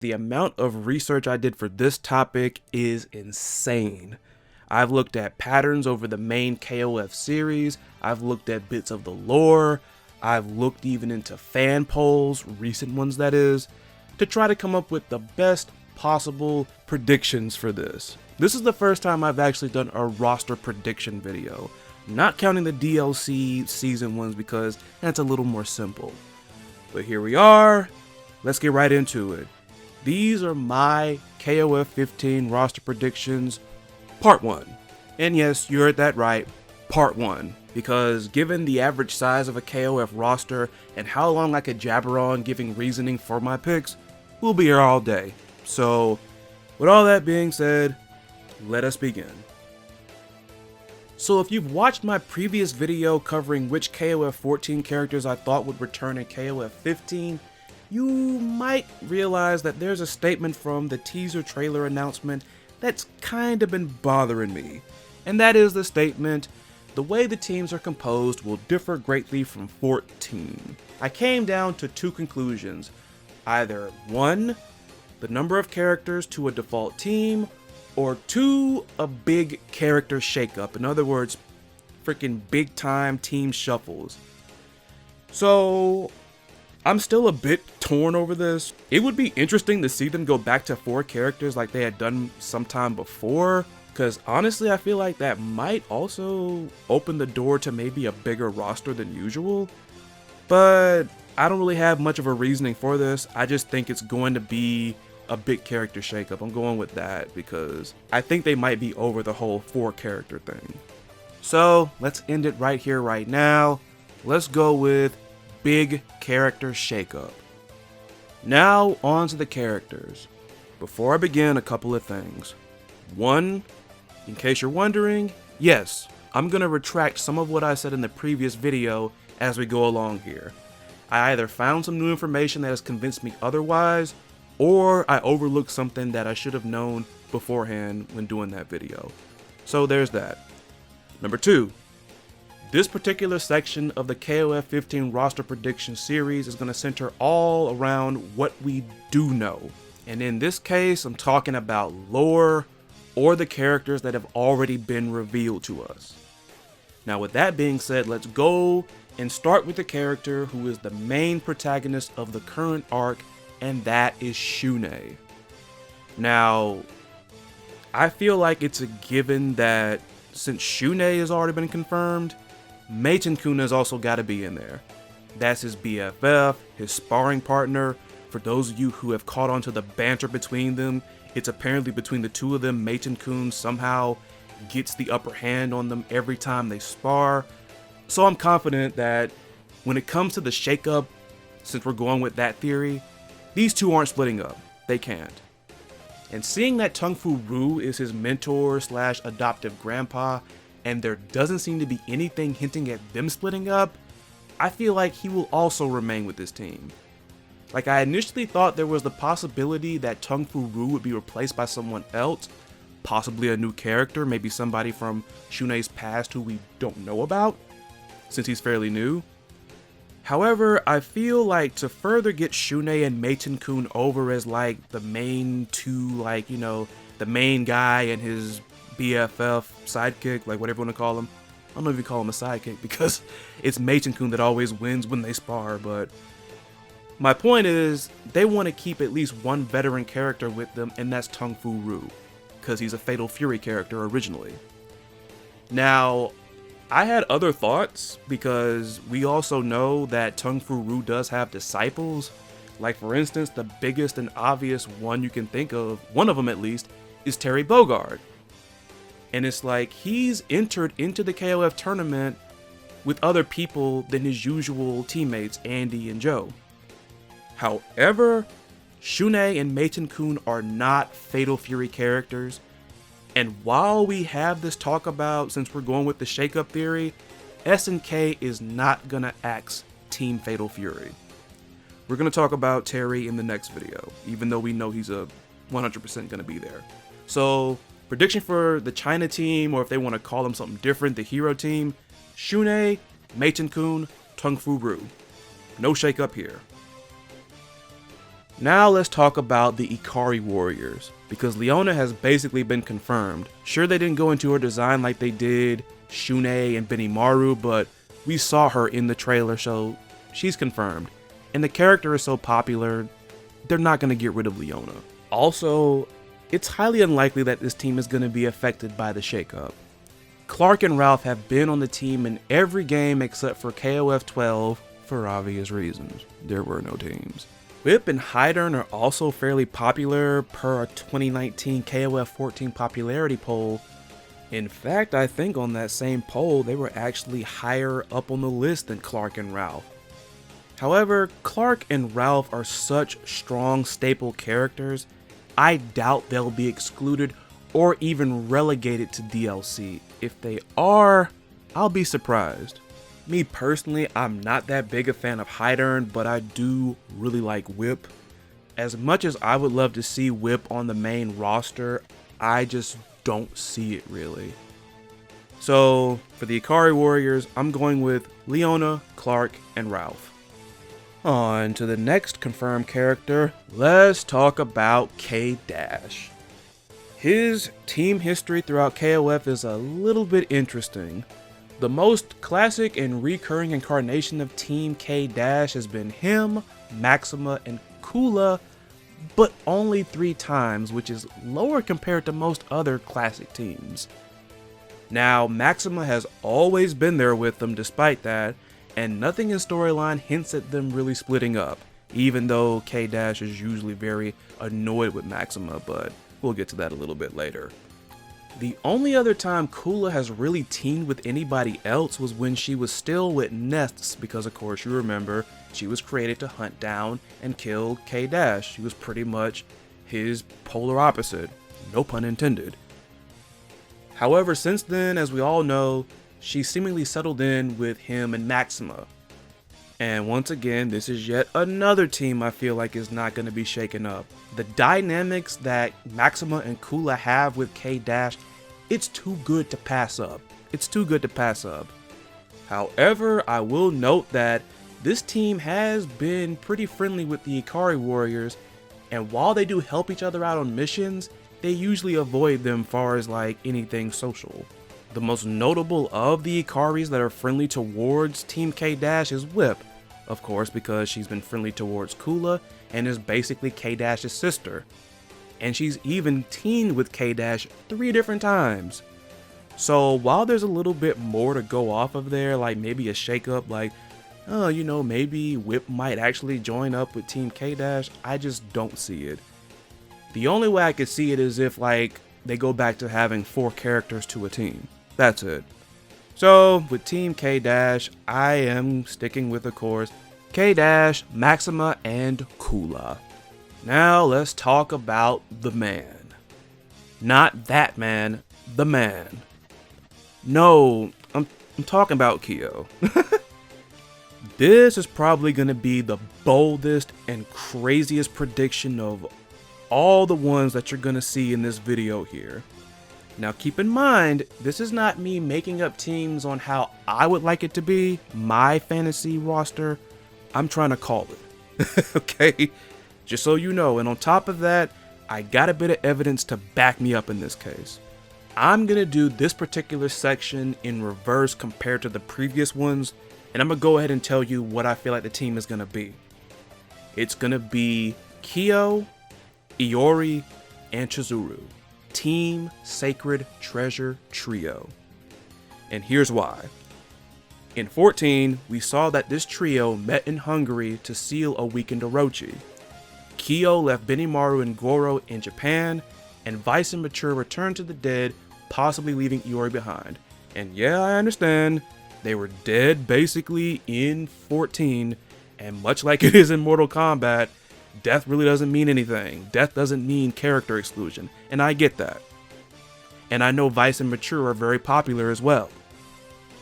The amount of research I did for this topic is insane. I've looked at patterns over the main KOF series, I've looked at bits of the lore, I've looked even into fan polls, recent ones that is, to try to come up with the best possible predictions for this. This is the first time I've actually done a roster prediction video, not counting the DLC season ones because that's a little more simple. But here we are, let's get right into it. These are my KOF 15 roster predictions, part 1. And yes, you heard that right, part 1. Because given the average size of a KOF roster and how long I could jabber on giving reasoning for my picks, we'll be here all day. So, with all that being said, let us begin. So if you've watched my previous video covering which KOF 14 characters I thought would return in KOF 15, you might realize that there's a statement from the teaser trailer announcement that's kinda been bothering me. And that is the statement, the way the teams are composed will differ greatly from 14. I came down to two conclusions. Either 1, the number of characters to a default team, or 2, a big character shakeup. In other words, freaking big time team shuffles. So, I'm still a bit torn over this. It would be interesting to see them go back to 4 characters like they had done sometime before, because honestly I feel like that might also open the door to maybe a bigger roster than usual. But I don't really have much of a reasoning for this. I just think it's going to be a big character shakeup. I'm going with that because I think they might be over the whole 4 character thing. So let's end it right here, right now. Let's go with big character shakeup. Now on to the characters. Before I begin, a couple of things. 1, in case you're wondering, yes, I'm gonna retract some of what I said in the previous video as we go along here. I either found some new information that has convinced me otherwise, or I overlooked something that I should have known beforehand when doing that video. So there's that. Number 2, this particular section of the KOF 15 roster prediction series is going to center all around what we do know. And in this case, I'm talking about lore or the characters that have already been revealed to us. Now with that being said, let's go and start with the character who is the main protagonist of the current arc, and that is Shun'ei. Now, I feel like it's a given that since Shun'ei has already been confirmed, Meiten-kun has also got to be in there. That's his BFF, his sparring partner. For those of you who have caught on to the banter between them, it's apparently between the two of them, Meiten-kun somehow gets the upper hand on them every time they spar. So I'm confident that when it comes to the shakeup, since we're going with that theory, these two aren't splitting up. They can't. And seeing that Tung Fu Ru is his mentor / adoptive grandpa, and there doesn't seem to be anything hinting at them splitting up, I feel like he will also remain with this team. Like, I initially thought there was the possibility that Tung Fu Ru would be replaced by someone else, possibly a new character, maybe somebody from Shun'ei's past who we don't know about, since he's fairly new. However, I feel like to further get Shun'ei and Meiten-kun over as like the main two, like, you know, the main guy and his BFF sidekick, like whatever you want to call him. I don't know if you call him a sidekick because it's Meiten-kun that always wins when they spar, but my point is they want to keep at least one veteran character with them, and that's Tung Fu Ru, because he's a Fatal Fury character originally. Now, I had other thoughts because we also know that Tung Fu Ru does have disciples. Like, for instance, the biggest and obvious one you can think of, one of them at least, is Terry Bogard. And it's like he's entered into the KOF tournament with other people than his usual teammates, Andy and Joe. However, Shun'ei and Meiten-kun are not Fatal Fury characters. And while we have this talk about, since we're going with the shakeup theory, SNK is not gonna axe Team Fatal Fury. We're gonna talk about Terry in the next video, even though we know he's a 100% gonna be there. So, prediction for the China team, or if they want to call them something different, the hero team: Shun'ei, Meiten-kun, Tung Fu Ru. No shakeup here. Now let's talk about the Ikari Warriors, because Leona has basically been confirmed. Sure, they didn't go into her design like they did Shune and Binimaru, but we saw her in the trailer, so she's confirmed. And the character is so popular, they're not going to get rid of Leona. Also, it's highly unlikely that this team is going to be affected by the shakeup. Clark and Ralph have been on the team in every game except for KOF 12 for obvious reasons. There were no teams. Whip and Hydern are also fairly popular per a 2019 KOF 14 popularity poll. In fact, I think on that same poll, they were actually higher up on the list than Clark and Ralph. However, Clark and Ralph are such strong staple characters, I doubt they'll be excluded or even relegated to DLC. If they are, I'll be surprised. Me personally, I'm not that big a fan of Hydern, but I do really like Whip. As much as I would love to see Whip on the main roster, I just don't see it really. So for the Ikari Warriors, I'm going with Leona, Clark, and Ralph. On to the next confirmed character, let's talk about KDash. His team history throughout KOF is a little bit interesting. The most classic and recurring incarnation of Team KDash has been him, Maxima, and Kula, but only 3 times, which is lower compared to most other classic teams. Now, Maxima has always been there with them despite that, and nothing in storyline hints at them really splitting up, even though KDash is usually very annoyed with Maxima, but we'll get to that a little bit later. The only other time Kula has really teamed with anybody else was when she was still with Nests, because of course you remember, she was created to hunt down and kill KDash. She was pretty much his polar opposite, no pun intended. However, since then, as we all know, she seemingly settled in with him and Maxima. And once again, this is yet another team I feel like is not going to be shaken up. The dynamics that Maxima and Kula have with KDash, it's too good to pass up. It's too good to pass up. However, I will note that this team has been pretty friendly with the Ikari Warriors, and while they do help each other out on missions, they usually avoid them far as like anything social. The most notable of the Ikaris that are friendly towards Team KDash is Whip, of course, because she's been friendly towards Kula and is basically KDash's sister. And she's even teamed with KDash 3 different times. So while there's a little bit more to go off of there, like maybe a shakeup, like, oh, you know, maybe Whip might actually join up with Team KDash, I just don't see it. The only way I could see it is if, like, they go back to having 4 characters to a team. That's it. So, with Team KDash, I am sticking with, of course, KDash, Maxima, and Kula. Now, let's talk about the man. Not that man, the man. No, I'm talking about Kyo. This is probably going to be the boldest and craziest prediction of all the ones that you're going to see in this video here. Now keep in mind, this is not me making up teams on how I would like it to be, my fantasy roster. I'm trying to call it. Okay? Just so you know, and on top of that, I got a bit of evidence to back me up in this case. I'm going to do this particular section in reverse compared to the previous ones, and I'm going to go ahead and tell you what I feel like the team is going to be. It's going to be Kyo, Iori, and Chizuru. Team Sacred Treasure Trio. And here's why. In 14, we saw that this trio met in Hungary to seal a weakened Orochi. Kyo left Binimaru and Goro in Japan, and Vice and Mature returned to the dead, possibly leaving Iori behind. And yeah, I understand, they were dead basically in 14, and much like it is in Mortal Kombat, death really doesn't mean anything. Death doesn't mean character exclusion, and I get that. And I know Vice and Mature are very popular as well.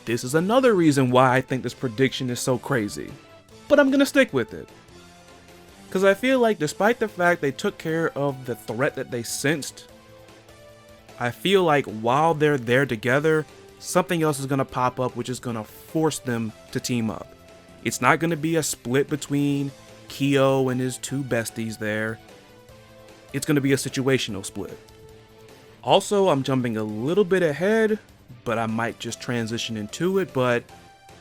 This is another reason why I think this prediction is so crazy. But I'm gonna stick with it. Because I feel like despite the fact they took care of the threat that they sensed, I feel like while they're there together, something else is gonna pop up which is gonna force them to team up. It's not gonna be a split between Kyo and his two besties there. It's going to be a situational split. Also, I'm jumping a little bit ahead, but I might just transition into it. But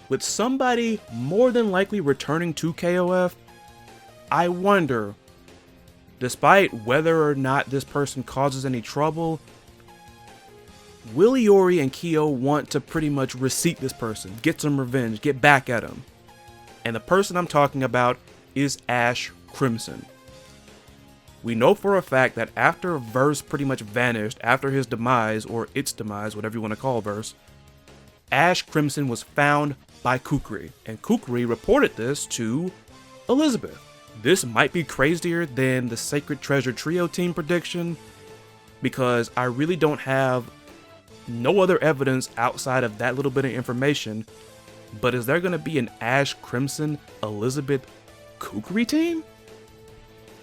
with somebody more than likely returning to KOF, I wonder, despite whether or not this person causes any trouble, will Iori and Kyo want to pretty much reseat this person, get some revenge, get back at him? And the person I'm talking about is Ash Crimson. We know for a fact that after Verse pretty much vanished, after his demise, or its demise, whatever you want to call Verse, Ash Crimson was found by Kukri, and Kukri reported this to Elizabeth. This might be crazier than the Sacred Treasure Trio team prediction, because I really don't have no other evidence outside of that little bit of information. But is there going to be an Ash Crimson Elizabeth Kukri team?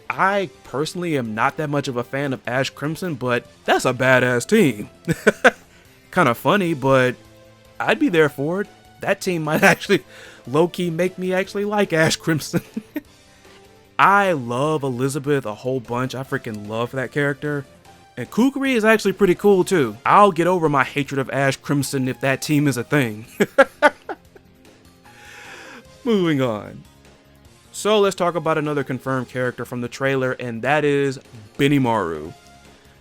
I personally am not that much of a fan of Ash Crimson, but that's a badass team. Kind of funny, but I'd be there for it. That team might actually low-key make me actually like Ash Crimson. I love Elizabeth a whole bunch. I freaking love that character. And Kukri is actually pretty cool too. I'll get over my hatred of Ash Crimson if that team is a thing. Moving on. So let's talk about another confirmed character from the trailer, and that is Binimaru.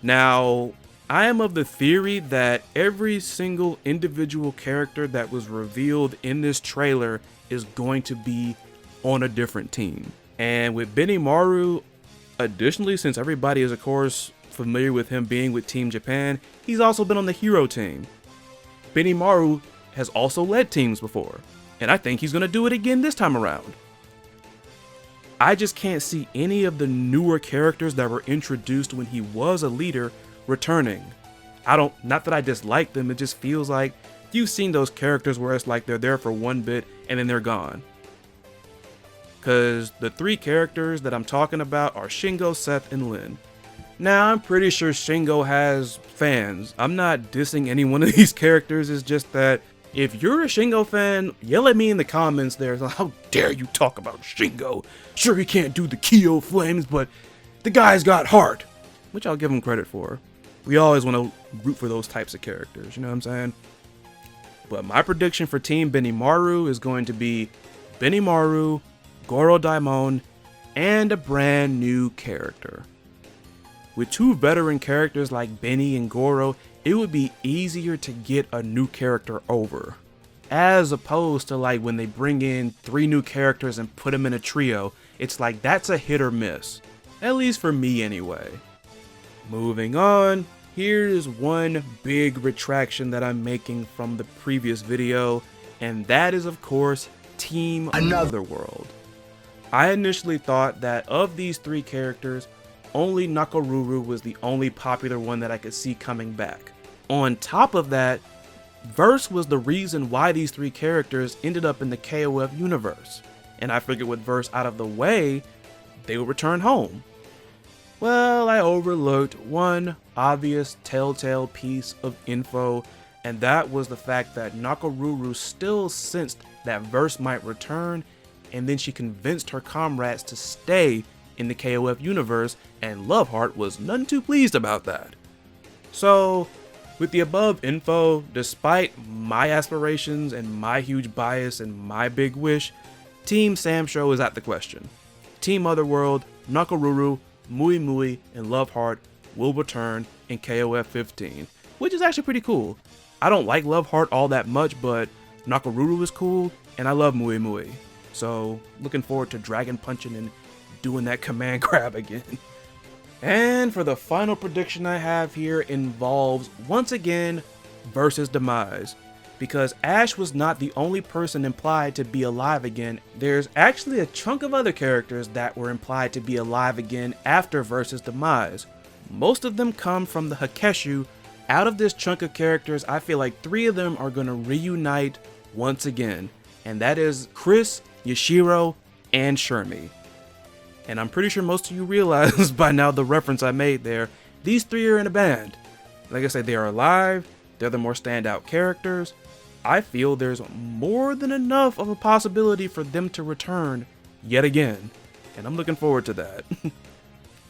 Now, I am of the theory that every single individual character that was revealed in this trailer is going to be on a different team. And with Binimaru, additionally, since everybody is of course familiar with him being with Team Japan, he's also been on the hero team. Binimaru has also led teams before, and I think he's going to do it again this time around. I just can't see any of the newer characters that were introduced when he was a leader returning. Not that I dislike them, it just feels like you've seen those characters where it's like they're there for one bit and then they're gone. Because the three characters that I'm talking about are Shingo, Seth, and Lin. Now, I'm pretty sure Shingo has fans. I'm not dissing any one of these characters, it's just that if you're a Shingo fan, yell at me in the comments there. Like, how dare you talk about Shingo? Sure, he can't do the Kyo flames, but the guy's got heart. Which I'll give him credit for. We always want to root for those types of characters, you know what I'm saying? But my prediction for Team Binimaru is going to be Binimaru, Goro Daimon, and a brand new character. With two veteran characters like Benny and Goro, it would be easier to get a new character over. As opposed to like when they bring in 3 new characters and put them in a trio, it's like that's a hit or miss. At least for me anyway. Moving on, here is one big retraction that I'm making from the previous video, and that is of course Team Otherworld. I initially thought that of these 3 characters, only Nakoruru was the only popular one that I could see coming back. On top of that, Verse was the reason why these 3 characters ended up in the KOF universe. And I figured with Verse out of the way, they would return home. Well, I overlooked one obvious telltale piece of info, and that was the fact that Nakoruru still sensed that Verse might return, and then she convinced her comrades to stay in the KOF universe, and Loveheart was none too pleased about that. So, with the above info, despite my aspirations and my huge bias and my big wish, Team Samsho is out the question. Team Otherworld, Nakoruru, Mui Mui, and Loveheart will return in KOF 15, which is actually pretty cool. I don't like Loveheart all that much, but Nakoruru is cool, and I love Mui Mui. So, looking forward to Dragon Punching and doing that command grab again. And for the final prediction I have here involves, once again, Versus demise. Because Ash was not the only person implied to be alive again. There's actually a chunk of other characters that were implied to be alive again after Versus demise. Most of them come from the Hakeshu. Out of this chunk of characters, I feel like 3 of them are going to reunite once again. And that is Chris, Yashiro, and Shermie. And I'm pretty sure most of you realize by now the reference I made there. These 3 are in a band. Like I said, they are alive. They're the more standout characters. I feel there's more than enough of a possibility for them to return yet again. and I'm looking forward to that.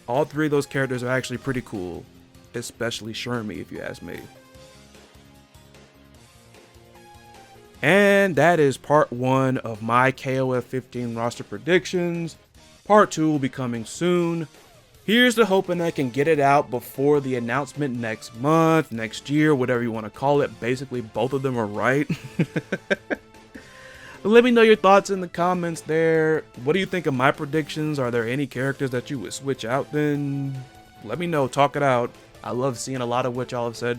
All three of those characters are actually pretty cool, especially Shermie if you ask me. And that is part 1 of my KOF 15 roster predictions. Part 2 will be coming soon. Here's to hoping I can get it out before the announcement next month, next year, whatever you want to call it. Basically, both of them are right. Let me know your thoughts in the comments there. What do you think of my predictions? Are there any characters that you would switch out then? Let me know, talk it out. I love seeing a lot of what y'all have said.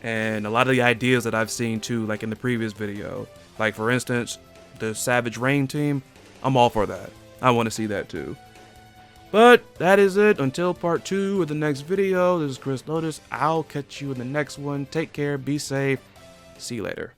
And a lot of the ideas that I've seen too, like in the previous video. Like for instance, the Savage Rain team, I'm all for that. I want to see that too. But that is it. Until part 2 of the next video, this is Chris Lotus. I'll catch you in the next one. Take care, be safe. See you later.